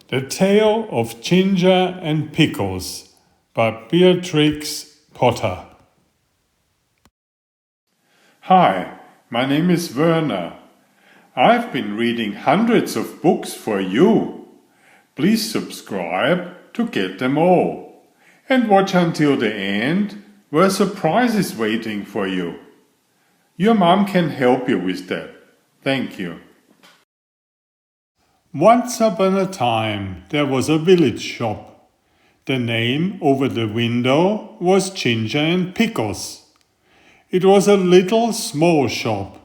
The Tale of Ginger and Pickles by Beatrix Potter. Hi, my name is Werner. I've been reading hundreds of books for you. Please subscribe to get them all. And watch until the end, where a surprise is waiting for you. Your mom can help you with that. Thank you. Once upon a time there was a village shop. The name over the window was Ginger and Pickles. It was a little small shop,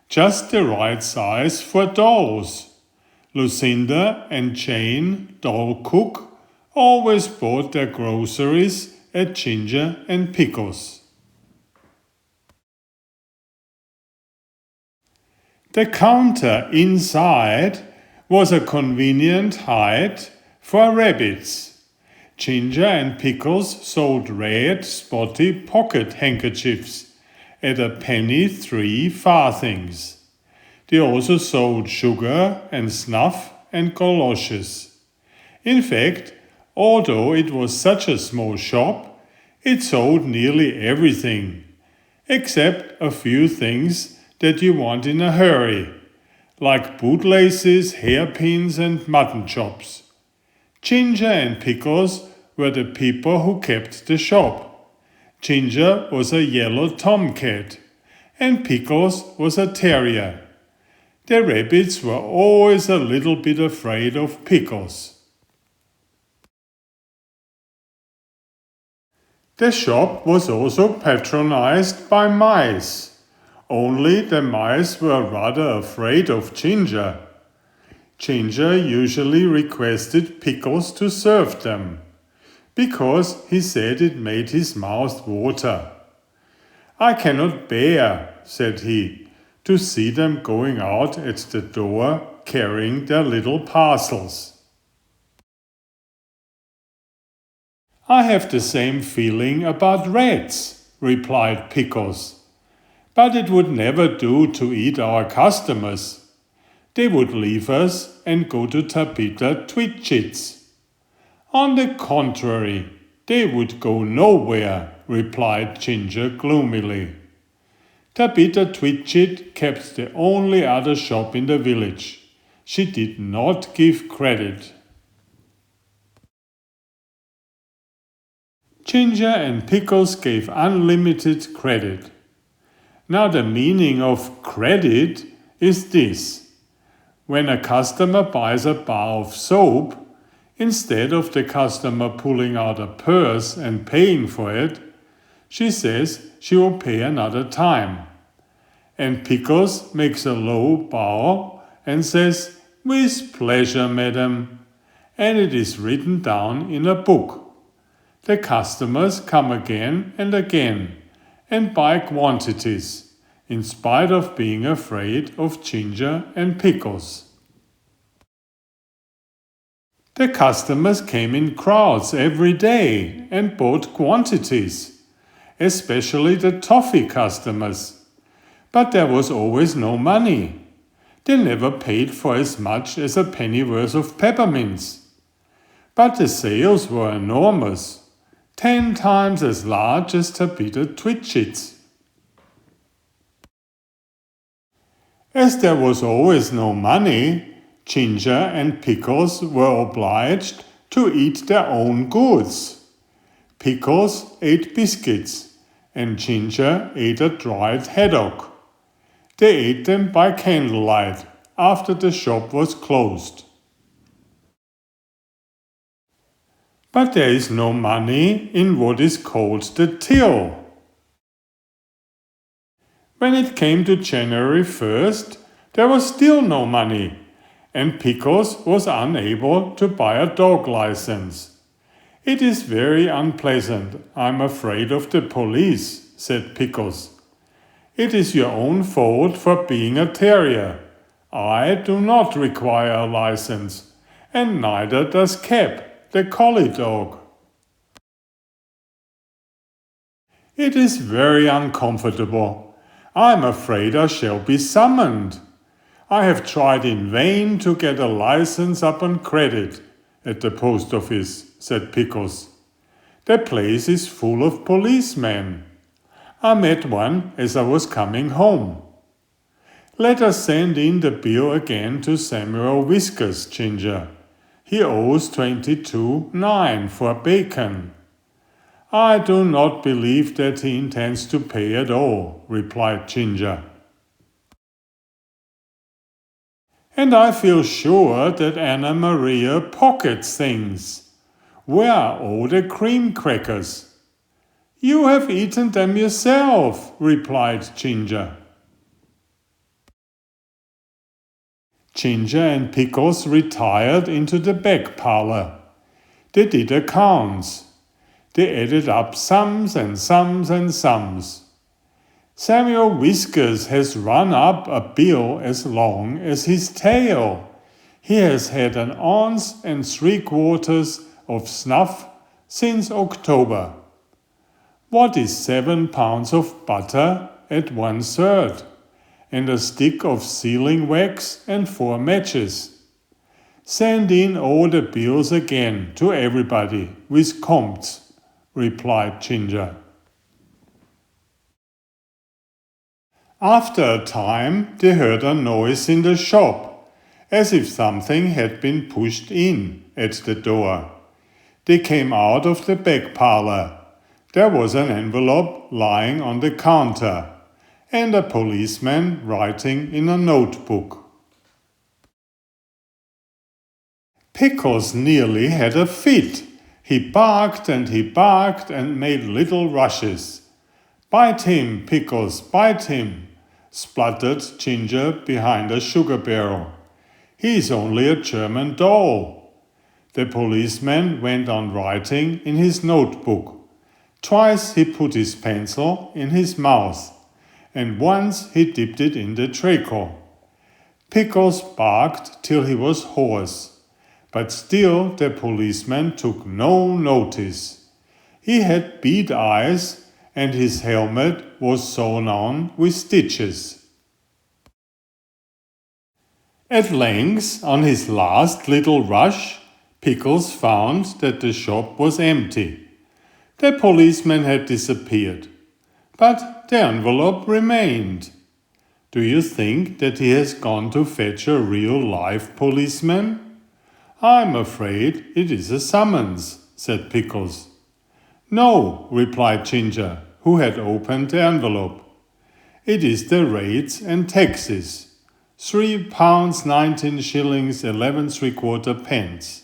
just the right size for dolls. Lucinda and Jane, doll cook, always bought their groceries at Ginger and Pickles. The counter inside was a convenient hide for rabbits. Ginger and Pickles sold red, spotty pocket handkerchiefs at a penny 3 farthings. They also sold sugar and snuff and galoshes. In fact, although it was such a small shop, it sold nearly everything, except a few things that you want in a hurry, like bootlaces, hairpins, and mutton chops. Ginger and Pickles were the people who kept the shop. Ginger was a yellow tomcat, and Pickles was a terrier. The rabbits were always a little bit afraid of Pickles. The shop was also patronized by mice. Only the mice were rather afraid of Ginger. Ginger usually requested Pickles to serve them, because he said it made his mouth water. "I cannot bear," said he, "to see them going out at the door carrying their little parcels." "I have the same feeling about rats," replied Pickles. "But it would never do to eat our customers. They would leave us and go to Tabitha Twitchit's." "On the contrary, they would go nowhere," replied Ginger gloomily. Tabitha Twitchit kept the only other shop in the village. She did not give credit. Ginger and Pickles gave unlimited credit. Now the meaning of credit is this. When a customer buys a bar of soap, instead of the customer pulling out a purse and paying for it, she says she will pay another time. And Pickles makes a low bow and says, "With pleasure, madam," and it is written down in a book. The customers come again and again and buy quantities, in spite of being afraid of Ginger and Pickles. The customers came in crowds every day and bought quantities, especially the toffee customers. But there was always no money. They never paid for as much as a pennyworth of peppermints. But the sales were enormous, 10 times as large as Tabitha Twitchit's. As there was always no money, Ginger and Pickles were obliged to eat their own goods. Pickles ate biscuits, and Ginger ate a dried haddock. They ate them by candlelight, after the shop was closed. But there is no money in what is called the till. When it came to January 1st, there was still no money, and Pickles was unable to buy a dog license. "It is very unpleasant. I'm afraid of the police," said Pickles. "It is your own fault for being a terrier. I do not require a license, and neither does Cap, the collie dog." "It is very uncomfortable. I'm afraid I shall be summoned. I have tried in vain to get a license up on credit, at the post office, said Pickles. The place is full of policemen. I met one as I was coming home. Let us send in the bill again to Samuel Whiskers, Ginger. He owes 22.9 for bacon. I do not believe that he intends to pay at all, replied Ginger. And I feel sure that Anna Maria pockets things. Where are all the cream crackers? You have eaten them yourself, replied Ginger. Ginger and Pickles retired into the back parlour. They did accounts. They added up sums and sums and sums. Samuel Whiskers has run up a bill as long as his tail. He has had 1 3/4 ounces of snuff since October. What is 7 pounds of butter at 1/3, and a stick of sealing wax and 4 matches? Send in all the bills again to everybody with compts, replied Ginger. After a time, they heard a noise in the shop, as if something had been pushed in at the door. They came out of the back parlour. There was an envelope lying on the counter, and a policeman writing in a notebook. Pickles nearly had a fit. He barked and made little rushes. Bite him, Pickles, bite him, spluttered Ginger behind a sugar barrel. He's only a German doll. The policeman went on writing in his notebook. Twice he put his pencil in his mouth, and once he dipped it in the treacle. Pickles barked till he was hoarse, but still the policeman took no notice. He had bead eyes, and his helmet was sewn on with stitches. At length, on his last little rush, Pickles found that the shop was empty. The policeman had disappeared, but the envelope remained. Do you think that he has gone to fetch a real live policeman? I'm afraid it is a summons, said Pickles. No, replied Ginger, who had opened the envelope. It is the rates and taxes. £3 19 shillings 11 3/4 pence.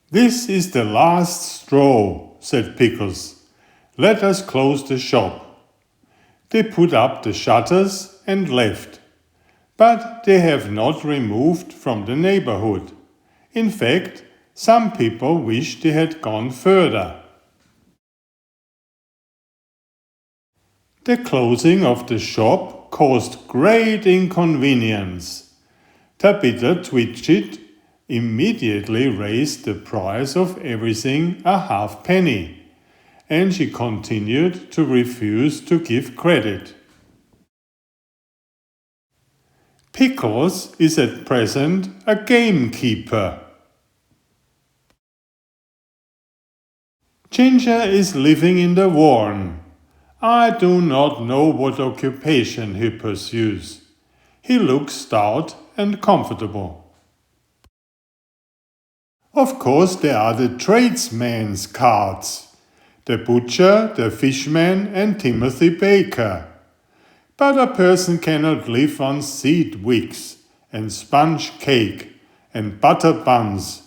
This is the last straw, said Pickles. Let us close the shop. They put up the shutters and left. But they have not removed from the neighborhood. In fact, some people wish they had gone further. The closing of the shop caused great inconvenience. Tabitha Twitchit immediately raised the price of everything a halfpenny, and she continued to refuse to give credit. Pickles is at present a gamekeeper. Ginger is living in the Warren. I do not know what occupation he pursues. He looks stout and comfortable. Of course, there are the tradesmen's carts, the butcher, the fishman, and Timothy Baker. But a person cannot live on seed wicks and sponge cake and butter buns,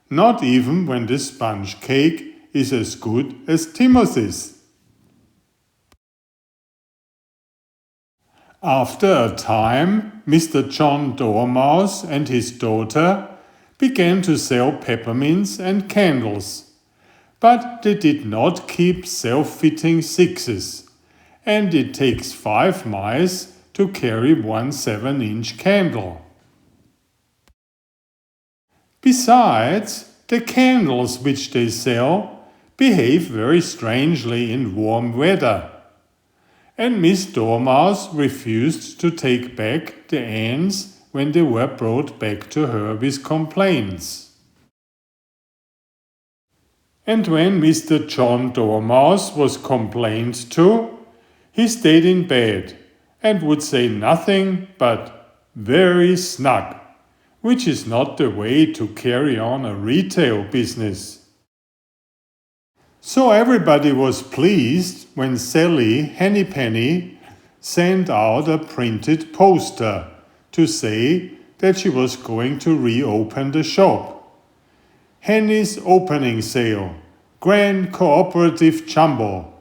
not even when the sponge cake is as good as Timothy's. After a time, Mr. John Dormouse and his daughter began to sell peppermints and candles, but they did not keep self-fitting sixes, and it takes 5 mice to carry 1 7-inch candle. Besides, the candles which they sell behave very strangely in warm weather, and Miss Dormouse refused to take back the ends when they were brought back to her with complaints. And when Mr. John Dormouse was complained to, he stayed in bed and would say nothing but "very snug," which is not the way to carry on a retail business. So everybody was pleased when Sally Hennypenny sent out a printed poster to say that she was going to reopen the shop. Henny's opening sale, grand cooperative jumbo,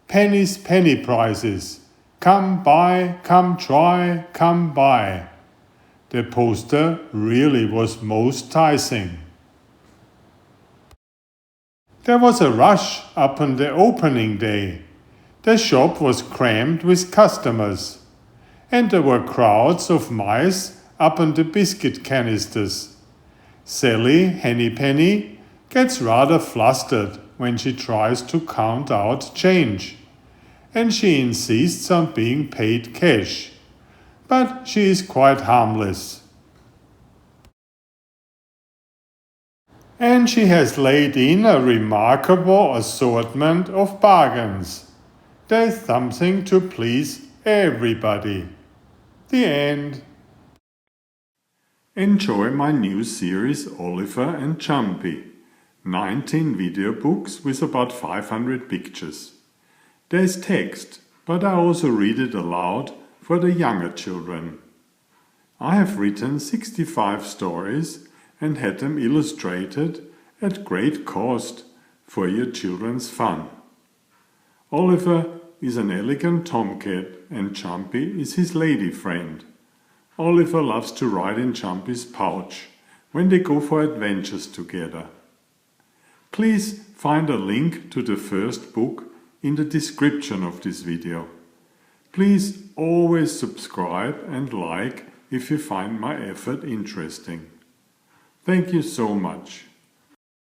Penny's penny prices, come buy, come try, come buy. The poster really was most enticing. There was a rush upon the opening day. The shop was crammed with customers, and there were crowds of mice upon the biscuit canisters. Sally Hennypenny gets rather flustered when she tries to count out change, and she insists on being paid cash. But she is quite harmless. And she has laid in a remarkable assortment of bargains. There's something to please everybody. The end. Enjoy my new series Oliver and Jumpy. 19 video books with about 500 pictures. There's text, but I also read it aloud for the younger children. I have written 65 stories and had them illustrated at great cost for your children's fun. Oliver is an elegant tomcat and Jumpy is his lady friend. Oliver loves to ride in Jumpy's pouch when they go for adventures together. Please find a link to the first book in the description of this video. Please always subscribe and like if you find my effort interesting. Thank you so much.